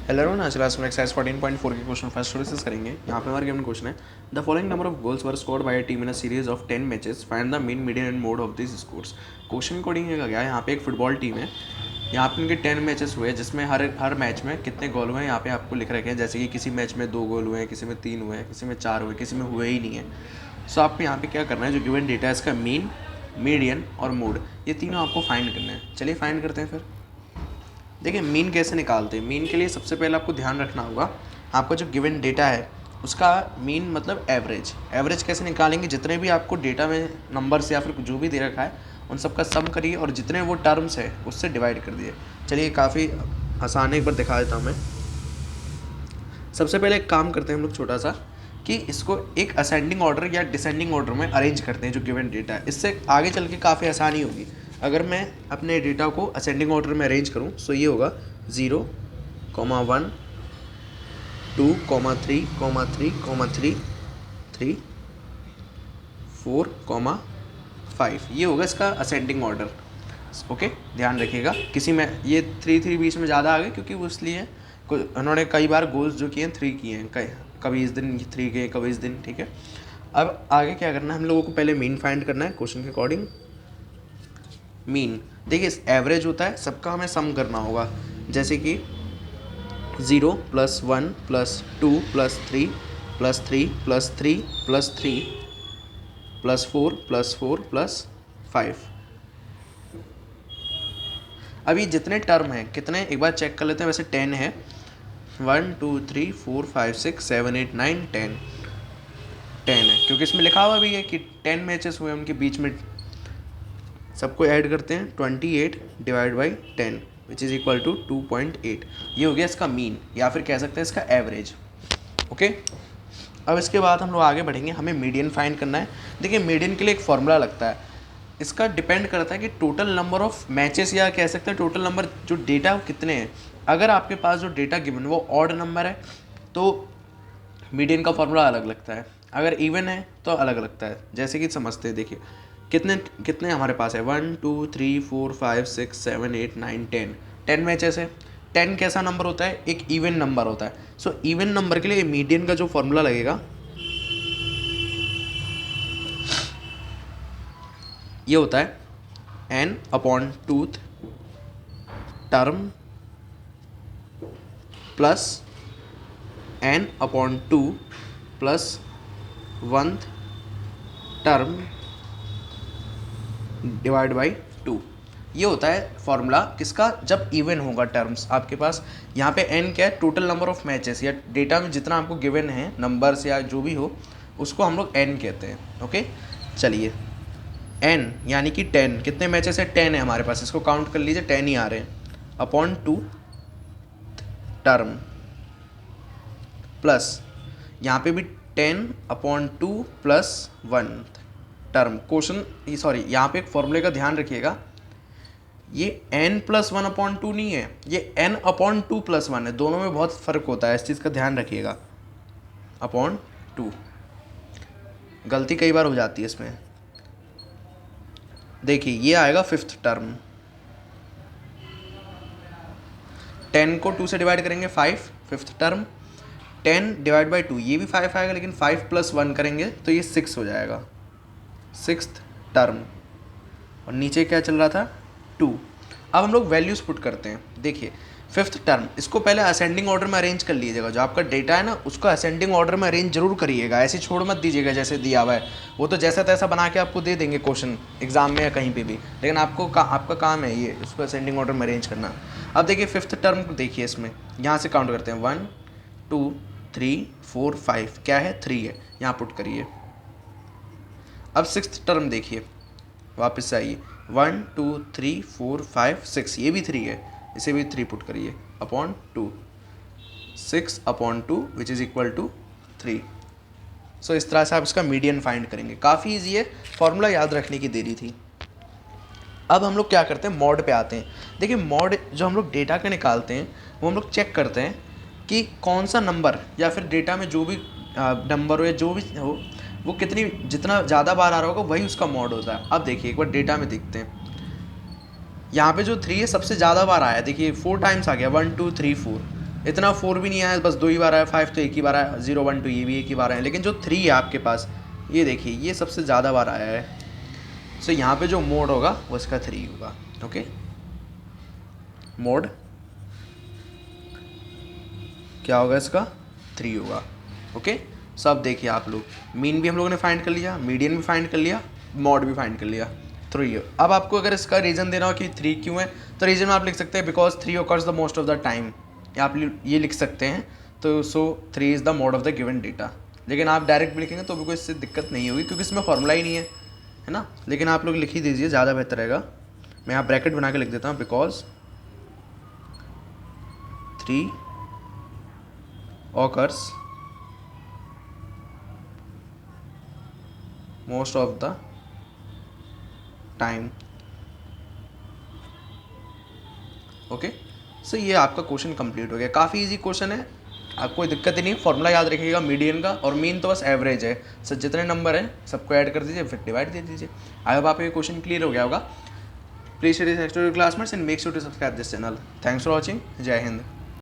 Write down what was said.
Hello everyone, आज class में exercise 14.4 के क्वेश्चन फर्स्ट डिस्कस करेंगे। यहाँ पे हमारे गिवन क्वेश्चन है the following number of goals were scored by a team in a series of 10 matches, find the mean, median and mode of this scores. Question coding का क्या है, यहाँ पे एक फुटबॉल टीम है, यहाँ पे उनके 10 मैचेस हुए जिसमें हर मैच में कितने गोल हुए हैं यहाँ पे आपको लिख रखे हैं। जैसे कि किसी मैच में 2 गोल हुए हैं, किसी में 3 हुए हैं, किसी में 4 हुए, किसी में हुए ही नहीं है। सो आपको यहाँ पे क्या करना है, जो गिवन डेटा है इसका मीन, मीडियन और मोड, ये तीनों आपको फाइंड करना है। चलिए फाइंड करते हैं। फिर देखिए मीन कैसे निकालते हैं। मीन के लिए सबसे पहले आपको ध्यान रखना होगा, आपका जो गिवन डेटा है उसका मीन मतलब एवरेज। एवरेज कैसे निकालेंगे, जितने भी आपको डेटा में नंबर्स या फिर जो भी दे रखा है उन सब का सम करिए और जितने वो टर्म्स है उससे डिवाइड कर दिए। चलिए काफ़ी आसान है, एक बार दिखा देता हूँ मैं। सबसे पहले एक काम करते हैं हम लोग छोटा सा, कि इसको एक असेंडिंग ऑर्डर या डिसेंडिंग ऑर्डर में अरेंज करते हैं जो गिवन डेटा है। इससे आगे चल के काफ़ी आसानी होगी। अगर मैं अपने डेटा को असेंडिंग ऑर्डर में अरेंज करूं तो ये होगा 0, 1, 2, 3, 3, 3, 4, 5, ये होगा इसका असेंडिंग ऑर्डर। ओके, ध्यान रखिएगा। किसी में ये 3 बीच में ज़्यादा आ गए क्योंकि वो इसलिए उन्होंने कई बार गोल्स जो किए हैं 3 किए हैं, कभी इस दिन 3 किए, कभी इस दिन। ठीक है, अब आगे क्या करना है, हम लोगों को पहले मीन फाइंड करना है क्वेश्चन के अकॉर्डिंग। मीन देखिए एवरेज होता है, सबका हमें सम करना होगा। जैसे कि 0 + 1 + 2 + 3 + 3 + 3 + 3 + 4 + 4 + 5। अभी जितने टर्म हैं कितने, एक बार चेक कर लेते हैं। वैसे 10 है, 1 2 3 4 5 6 7 8 9 10 है, क्योंकि इसमें लिखा हुआ भी है कि 10 मैचेस हुए उनके बीच में। सबको ऐड करते हैं, 28 / 10 विच इज़ इक्वल टू 2.8। ये हो गया इसका मीन, या फिर कह सकते हैं इसका एवरेज। ओके, अब इसके बाद हम लोग आगे बढ़ेंगे, हमें मीडियन फाइंड करना है। देखिए मीडियन के लिए एक फॉर्मूला लगता है, इसका डिपेंड करता है कि टोटल नंबर ऑफ मैचेस, या कह सकते हैं टोटल नंबर जो डेटा वो कितने हैं। अगर आपके पास जो डेटा गिवन वो ऑड नंबर है तो मीडियन का फॉर्मूला अलग लगता है, अगर इवन है तो अलग लगता है। जैसे कि समझते हैं, देखिए कितने कितने हमारे पास है, 1 2 3 4 5 6 7 8 9 10 मैचेस है। 10 कैसा नंबर होता है, एक इवन नंबर होता है। सो इवन नंबर के लिए मीडियन का जो फॉर्मूला लगेगा ये होता है n/2 term plus n/2 plus 1 term divide by 2। ये होता है फॉर्मूला किसका, जब इवन होगा टर्म्स आपके पास। यहाँ पे n क्या है, टोटल नंबर ऑफ मैचेस या डेटा में जितना आपको गिवन है नंबर्स या जो भी हो उसको हम लोग n कहते हैं। ओके, चलिए n यानी कि 10, कितने मैचेस है, 10 है हमारे पास, इसको काउंट कर लीजिए, 10 ही आ रहे हैं, अपॉन 2 टर्म प्लस यहाँ पे भी 10/2 प्लस 1 टर्म। क्वेश्चन सॉरी, यहाँ पे एक फॉर्मूले का ध्यान रखिएगा, ये n + 1/2 नहीं है, ये n/2 + 1 है। दोनों में बहुत फ़र्क होता है, इस चीज़ का ध्यान रखिएगा। /2 गलती कई बार हो जाती है इसमें। देखिए ये आएगा 5th टर्म, 10 को 2 से डिवाइड करेंगे 5, 5th टर्म। 10 / 2 ये भी 5 आएगा, लेकिन 5 + 1 करेंगे तो ये 6 हो जाएगा, 6th टर्म। और नीचे क्या चल रहा था, 2। अब हम लोग वैल्यूज़ पुट करते हैं। देखिए 5th टर्म, इसको पहले असेंडिंग ऑर्डर में अरेंज कर लीजिएगा। जो आपका डेटा है ना उसको असेंडिंग ऑर्डर में अरेंज जरूर करिएगा, ऐसे छोड़ मत दीजिएगा जैसे दिया हुआ है। वो तो जैसा तैसा बना के आपको दे देंगे क्वेश्चन एग्जाम में या कहीं पे भी, लेकिन आपका काम है ये उसको असेंडिंग ऑर्डर में अरेंज करना। अब देखिए 5th टर्म को देखिए, इसमें यहाँ से काउंट करते हैं, 1 2 3 4 5, क्या है, 3 है, यहाँ पुट करिए। अब 6th टर्म देखिए, वापस से आइए, 1 2 3 4 5 6, ये भी 3 है, इसे भी 3 पुट करिए, upon 2, 6/2 which is equal to 3। So इस तरह से आप इसका मीडियन फाइंड करेंगे। काफ़ी ईजी है, फॉर्मूला याद रखने की देरी थी। अब हम लोग क्या करते हैं, मॉड पे आते हैं। देखिए मॉड जो हम लोग डेटा के निकालते हैं वो हम लोग चेक करते हैं कि कौन सा नंबर या फिर डेटा में जो भी नंबर हो या जो भी हो वो जितना ज़्यादा बार आ रहा होगा वही उसका मॉड होता है। अब देखिए एक बार डेटा में देखते हैं, यहाँ पे जो 3 है सबसे ज़्यादा बार आया, देखिए 4 टाइम्स आ गया, 1 2 3 4। इतना 4 भी नहीं आया, बस 2 ही बार आया, 5 तो एक ही बार आया, 0 1 2 ये भी एक ही बार आया, लेकिन जो 3 है आपके पास, ये देखिए ये सबसे ज़्यादा बार आया है। सो यहाँ पे जो मोड होगा वो इसका 3 होगा। ओके, मोड क्या होगा इसका, 3 होगा। ओके, सब देखिए आप लोग, मीन भी हम लोगों ने फाइंड कर लिया, मीडियन भी फाइंड कर लिया, मॉड भी फाइंड कर लिया, 3 है। अब आपको अगर इसका रीज़न देना हो कि 3 क्यों है, तो रीज़न आप लिख सकते हैं because 3 occurs the most of the time, या आप ये लिख सकते हैं। तो सो 3 is the mode of the given data. लेकिन आप डायरेक्ट भी लिखेंगे तो भी कोई इससे दिक्कत नहीं होगी, क्योंकि इसमें फॉर्मूला ही नहीं है ना। लेकिन आप लोग लिख ही दीजिए, ज़्यादा बेहतर रहेगा। मैं यहाँ ब्रैकेट बना के लिख देता हूँ, because 3 occurs most of the time। Okay, so ये आपका क्वेश्चन कंप्लीट हो गया। काफ़ी इजी क्वेश्चन है, आपको कोई दिक्कत ही नहीं। फॉर्मूला याद रखिएगा मीडियन का, और मीन तो बस एवरेज है। सर जितने नंबर हैं सबको ऐड कर दीजिए, फिर डिवाइड दे दीजिए। आई होप आपको ये क्वेश्चन क्लियर हो गया होगा। Please share this next to your classmates and make sure to subscribe this channel. Thanks for watching. Jai Hind.